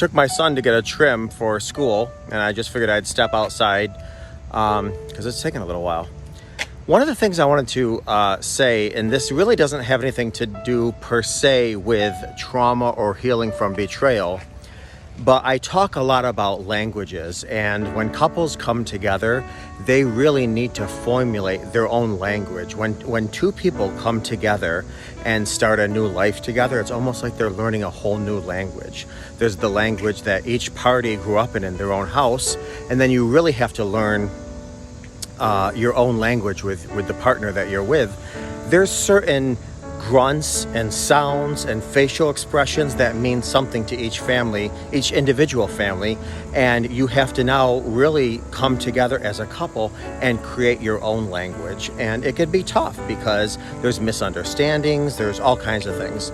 took my son to get a trim for school, and I just figured I'd step outside because it's taken a little while. One of the things I wanted to say, and this really doesn't have anything to do per se with trauma or healing from betrayal, but I talk a lot about languages, and when couples come together, they really need to formulate their own language. When two people come together and start a new life together, it's almost like they're learning a whole new language. There's the language that each party grew up in their own house, and then you really have to learn your own language with the partner that you're with. There's certain grunts and sounds and facial expressions that mean something to each family, each individual family, and you have to now really come together as a couple and create your own language. And it can be tough because there's misunderstandings, there's all kinds of things.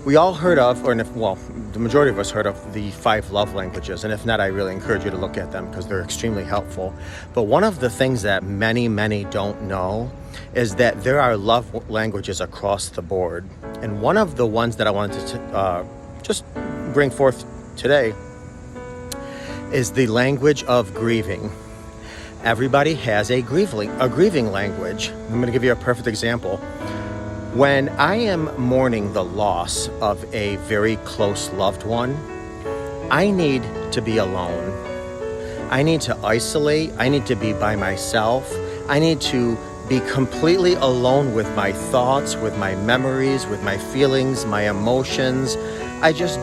We all heard of, the majority of us heard of the 5 love languages, and if not, I really encourage you to look at them because they're extremely helpful. But one of the things that many don't know is that there are love languages across the board. And one of the ones that I wanted to just bring forth today is the language of grieving. Everybody has a grieving language. I'm going to give you a perfect example. When I am mourning the loss of a very close loved one, I need to be alone. I need to isolate. I need to be by myself. I need to be completely alone with my thoughts, with my memories, with my feelings, my emotions. I just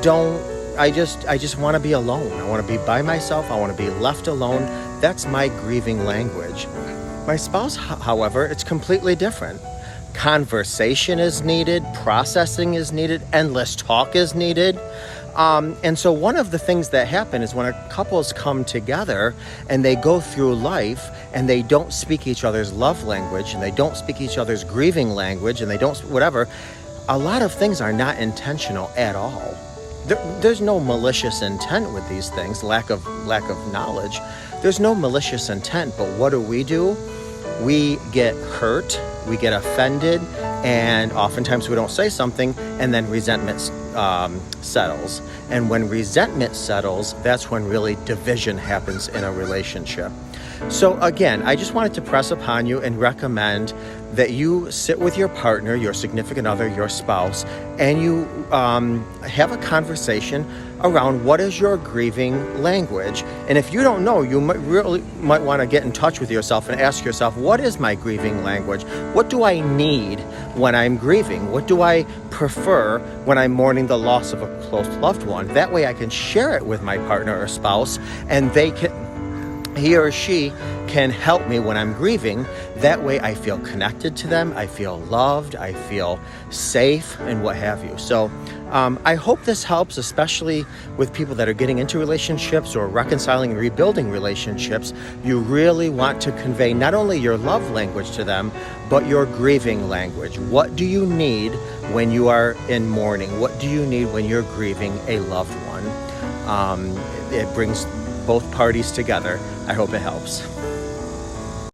want to be alone. I want to be by myself. I want to be left alone. That's my grieving language. My spouse, however, it's completely different. Conversation is needed, processing is needed, endless talk is needed. And so one of the things that happen is when couples come together and they go through life and they don't speak each other's love language and they don't speak each other's grieving language and they don't, whatever, a lot of things are not intentional at all. There's no malicious intent with these things, lack of knowledge. There's no malicious intent, but what do? We get hurt, we get offended, and oftentimes we don't say something, and then resentment settles. And when resentment settles, that's when really division happens in a relationship. So again, I just wanted to press upon you and recommend that you sit with your partner, your significant other, your spouse, and you have a conversation around what is your grieving language. And if you don't know, you might want to get in touch with yourself and ask yourself, what is my grieving language? What do I need when I'm grieving? What do I prefer when I'm mourning the loss of a close loved one? That way I can share it with my partner or spouse, and he or she can help me when I'm grieving. That way I feel connected to them, I feel loved, I feel safe, and what have you. So I hope this helps, especially with people that are getting into relationships or reconciling and rebuilding relationships. You really want to convey not only your love language to them, but your grieving language. What do you need when you are in mourning? What do you need when you're grieving a loved one? It brings both parties together. I hope it helps.